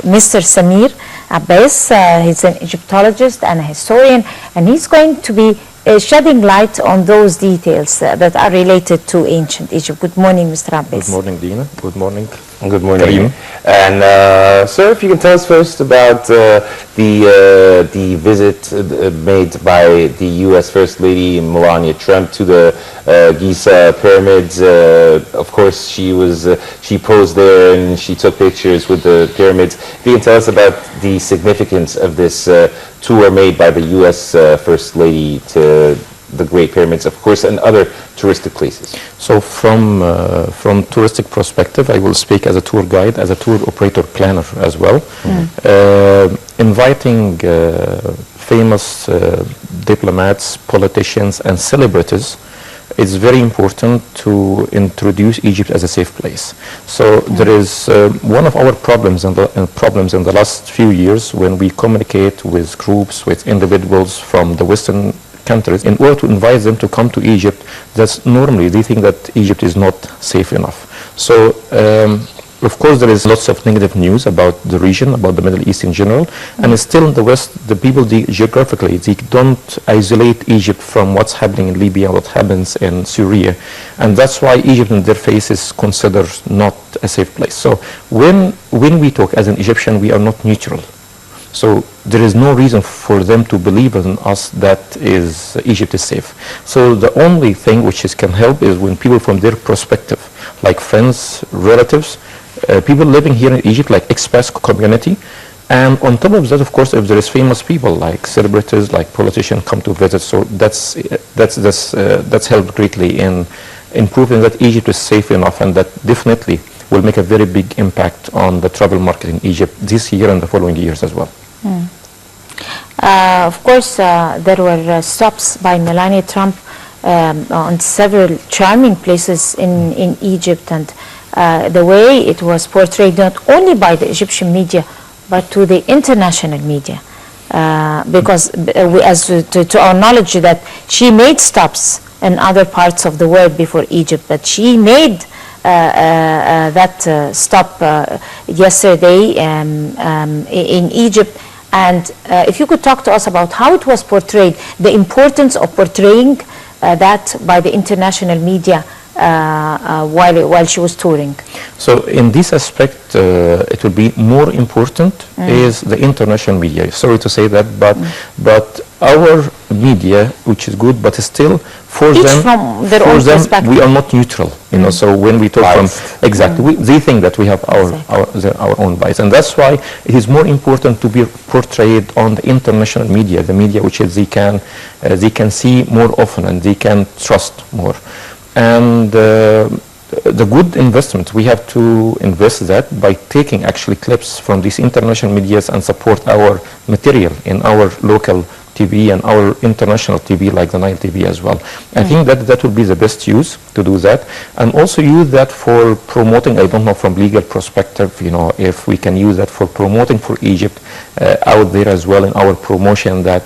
Mr. Samir Abbass. He's an Egyptologist and a historian, and he's going to be shedding light on those details that are related to ancient Egypt. Good morning, Mr. Abbass. Good morning, Dina. Good morning. Good morning. Karim. And sir, if you can tell us first about the visit made by the U.S. First Lady Melania Trump to the Giza pyramids. Of course, she posed there and she took pictures with the pyramids. If you can tell us about the significance of this tour made by the U.S. First Lady to the Great Pyramids, of course, and other touristic places. So from touristic perspective, I will speak as a tour guide, as a tour operator planner as well. Inviting famous diplomats, politicians, and celebrities is very important to introduce Egypt as a safe place. So there is one of our problems in the last few years when we communicate with groups, with individuals from the Western countries, in order to invite them to come to Egypt, that's normally they think that Egypt is not safe enough. So of course there is lots of negative news about the region, about the Middle East in general, and still in the West, the people geographically, they don't isolate Egypt from what's happening in Libya, what happens in Syria, and that's why Egypt in their face is considered not a safe place. So when we talk as an Egyptian, we are not neutral. So there is no reason for them to believe in us that Egypt is safe. So the only thing which can help is when people from their perspective, like friends, relatives, people living here in Egypt, like expats community, and on top of that, of course, if there is famous people like celebrities, like politicians come to visit, so that's helped greatly in proving that Egypt is safe enough, and that definitely will make a very big impact on the travel market in Egypt this year and the following years as well. Of course, there were stops by Melania Trump on several charming places in Egypt, and the way it was portrayed not only by the Egyptian media but to the international media, because to our knowledge that she made stops in other parts of the world before Egypt, but she made that stop yesterday in Egypt. And if you could talk to us about how it was portrayed, the importance of portraying that by the international media while she was touring. So in this aspect, it will be more important is the international media. Sorry to say that, but our media, which is good, but still for them, we are not neutral. You know, so when we talk from they think that we have our own bias, and that's why it is more important to be portrayed on the international media, the media which is they can see more often and they can trust more. And the good investment, we have to invest that by taking actually clips from these international medias and support our material in our local TV and our international TV like the Nile TV as well. I think that would be the best use to do that, and also use that for promoting, I don't know from legal perspective, you know, if we can use that for promoting for Egypt out there as well in our promotion, that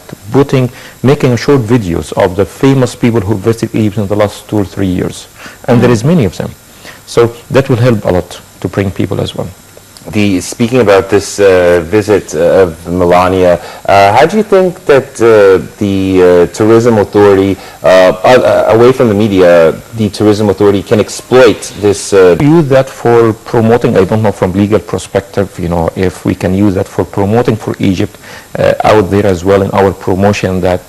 making short videos of the famous people who visited Egypt in the last 2 or 3 years, and there is many of them. So that will help a lot to bring people as well. Speaking about this visit of Melania, how do you think that the tourism authority, away from the media, the tourism authority can exploit this? Use that for promoting, I don't know from legal perspective, you know, if we can use that for promoting for Egypt out there as well in our promotion, that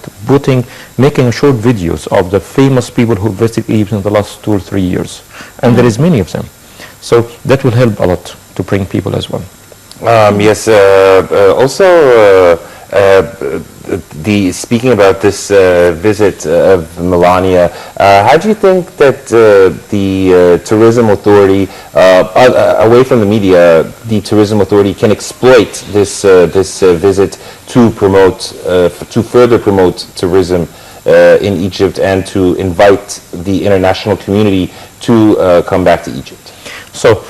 making short videos of the famous people who visited Egypt in the last 2 or 3 years, and there is many of them. So that will help a lot to bring people as well. Yes. Also, speaking about this visit of Melania, how do you think that the tourism authority, away from the media, the tourism authority can exploit this visit to further promote tourism in Egypt and to invite the international community to come back to Egypt? So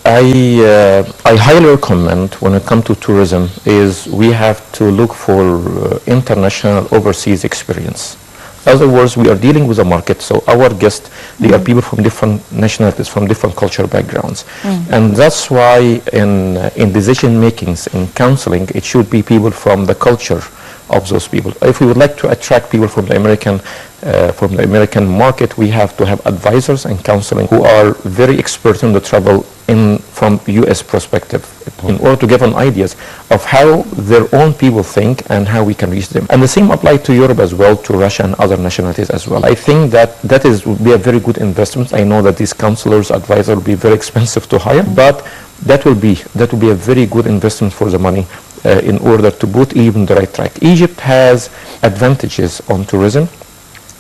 I highly recommend when it comes to tourism is we have to look for international overseas experience. In other words, we are dealing with a market, so our guests, they are people from different nationalities, from different cultural backgrounds. And that's why in decision makings, in counseling, it should be people from the culture of those people. If we would like to attract people from the American market, we have to have advisors and counseling who are very expert in the travel from U.S. perspective, in order to give them ideas of how their own people think and how we can reach them. And the same applies to Europe as well, to Russia and other nationalities as well. I think that would be a very good investment. I know that these counselors, advisors will be very expensive to hire, but that will be a very good investment for the money in order to put Egypt on the right track. Egypt has advantages on tourism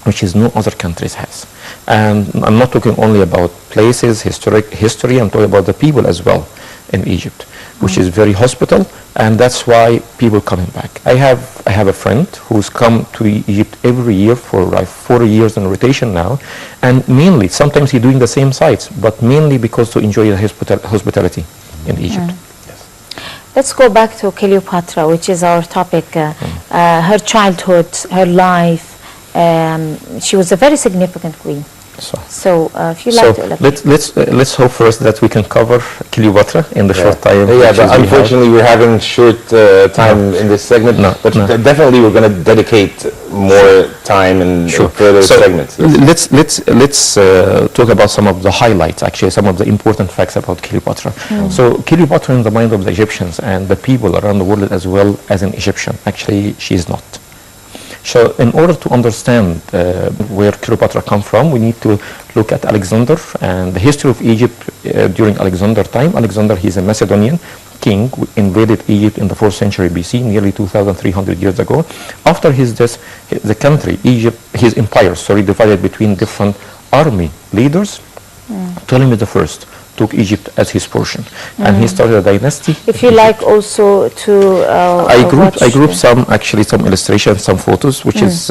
which is no other countries has. And I'm not talking only about places, history, I'm talking about the people as well in Egypt, which is very hospitable, and that's why people coming back. I have a friend who's come to Egypt every year for like 4 years in rotation now, and mainly, sometimes he's doing the same sites, but mainly because to enjoy the hospitality in Egypt. Let's go back to Cleopatra, which is our topic. Her childhood, her life. She was a very significant queen. So if you like to elaborate. Let's hope first that we can cover Cleopatra in the short time. Yeah, but unfortunately we're having short time in this segment. But definitely we're going to dedicate more time in further segments. Let's talk about some of the highlights, actually, some of the important facts about Cleopatra. So Cleopatra in the mind of the Egyptians and the people around the world as well as an Egyptian, actually she is not. So in order to understand where Cleopatra come from, we need to look at Alexander and the history of Egypt during Alexander's time. Alexander, he's a Macedonian king who invaded Egypt in the 4th century BC, nearly 2,300 years ago. After his death, the country, Egypt, his empire, divided between different army leaders. Ptolemy the First took Egypt as his portion, and he started a dynasty. If you like also to I grouped some illustrations, some photos, which is,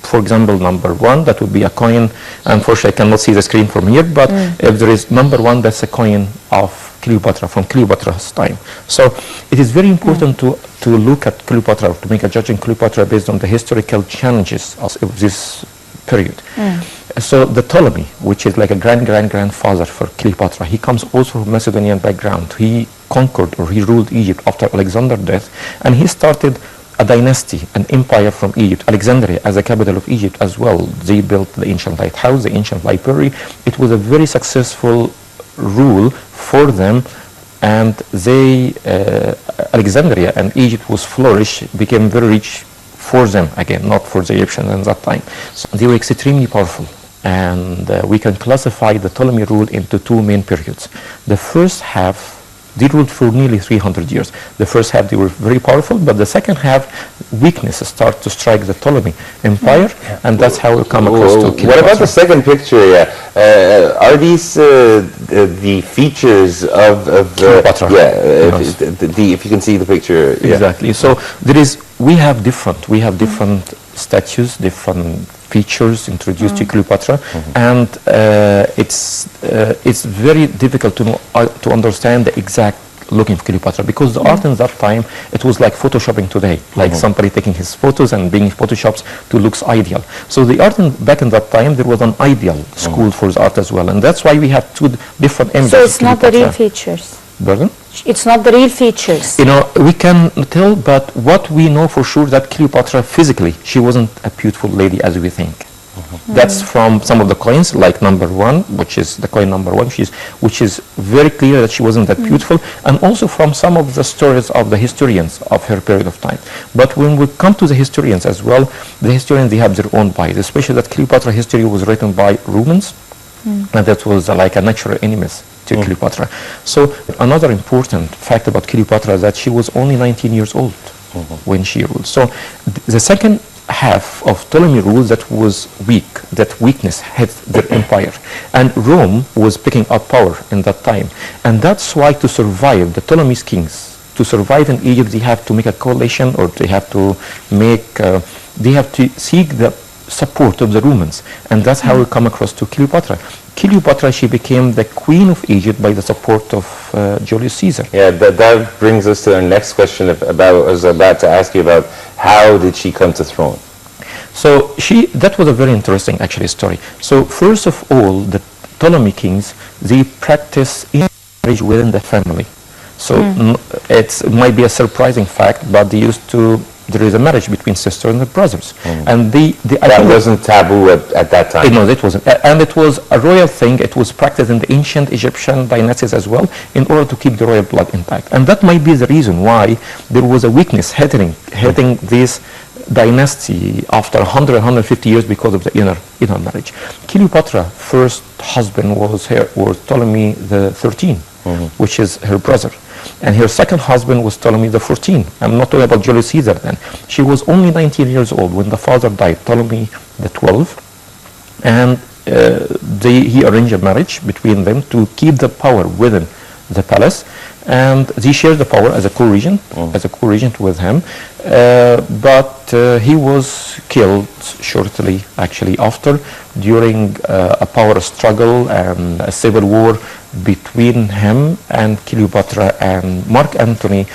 for example, number 1, that would be a coin. Unfortunately, I cannot see the screen from here, but if there is number 1, that's a coin of Cleopatra, from Cleopatra's time. So it is very important to look at Cleopatra, to make a judgment Cleopatra based on the historical challenges of this period. So the Ptolemy, which is like a grandfather for Cleopatra, he comes also from Macedonian background. He conquered, or he ruled Egypt after Alexander's death, and he started a dynasty, an empire from Egypt. Alexandria as the capital of Egypt as well. They built the ancient lighthouse, the ancient library. It was a very successful rule for them, and they, Alexandria and Egypt was flourished, became very rich for them, again, not for the Egyptians at that time. So they were extremely powerful. And we can classify the Ptolemy rule into 2 main periods. The first half, they ruled for nearly 300 years. The first half, they were very powerful, but the second half, weaknesses start to strike the Ptolemy empire, and that's how we come across to Cleopatra. What about the second picture? Are these the features of Cleopatra? If you can see the picture. Exactly. So we have different statues, different features introduced to Cleopatra, and it's very difficult to understand the exact look of Cleopatra, because the art in that time, it was like photoshopping today, like somebody taking his photos and being photoshopped to looks ideal. So the art back in that time, there was an ideal school for the art as well, and that's why we have 2 different images. So it's not the real features. Pardon? It's not the real features. You know, we can tell, but what we know for sure that Cleopatra physically, she wasn't a beautiful lady as we think. That's from some of the coins, like number 1, which is the coin number 1, which is very clear that she wasn't that beautiful, and also from some of the stories of the historians of her period of time. But when we come to the historians as well, the historians, they have their own bias, especially that Cleopatra history was written by Romans, and that was like a natural enemies to Cleopatra. So another important fact about Cleopatra is that she was only 19 years old when she ruled. So the second half of Ptolemy rule, that was weak, that weakness hit their empire, and Rome was picking up power in that time, and that's why to survive, the Ptolemy's kings, to survive in Egypt, they have to make a coalition, or they have to seek the support of the Romans, and that's how we come across to Cleopatra. Cleopatra, she became the queen of Egypt by the support of Julius Caesar. Yeah, that brings us to our next question. I was about to ask you about how did she come to throne? So that was a very interesting actually story. So first of all, the Ptolemy kings, they practice marriage within the family. So it might be a surprising fact, but they used to. There is a marriage between sisters and brothers, and that wasn't taboo at that time. No, it wasn't, and it was a royal thing. It was practiced in the ancient Egyptian dynasties as well, in order to keep the royal blood intact. And that might be the reason why there was a weakness hitting this dynasty after 150 years because of the inner marriage. Cleopatra's first husband was Ptolemy the 13, which is her brother. And her second husband was Ptolemy the 14. I'm not talking about Julius Caesar then. She was only 19 years old when the father died, Ptolemy the 12. And he arranged a marriage between them to keep the power within the palace. And they shared the power as a co-regent with him. But he was killed shortly, actually, after, during a power struggle and a civil war between him and Cleopatra, and Mark Antony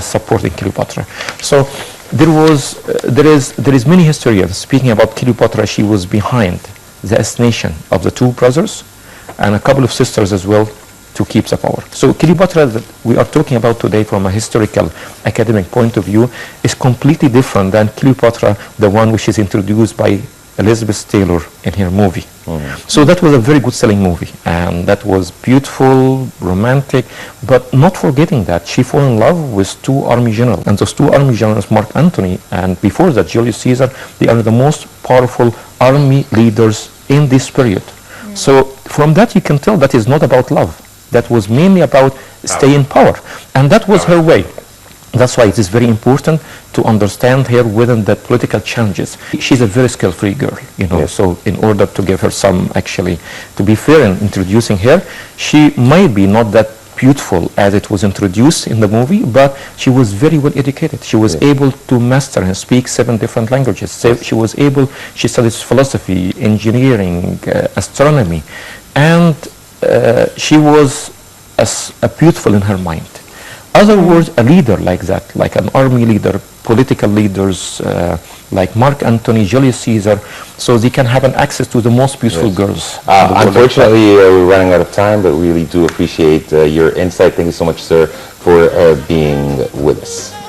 supporting Cleopatra. So there is many historians speaking about Cleopatra. She was behind the assassination of the two brothers and a couple of sisters as well, to keep the power. So Cleopatra that we are talking about today from a historical academic point of view is completely different than Cleopatra, the one which is introduced by Elizabeth Taylor in her movie. So that was a very good selling movie, and that was beautiful, romantic, but not forgetting that she fell in love with two army generals, and those two army generals, Mark Antony and before that Julius Caesar, they are the most powerful army leaders in this period. So from that you can tell that is not about love. That was mainly about staying in power, and that was her way. That's why it is very important to understand her within the political challenges. She's a very skill-free girl, so in order to give her some, actually, to be fair in introducing her, she might be not that beautiful as it was introduced in the movie, but she was very well educated. She was able to master and speak 7 different languages. So she studied philosophy, engineering, astronomy, and she was beautiful in her mind. Other words, a leader like that, like an army leader, political leaders like Mark Antony, Julius Caesar, so they can have an access to the most beautiful girls. Unfortunately, we're running out of time, but we really do appreciate your insight. Thank you so much, sir, for being with us.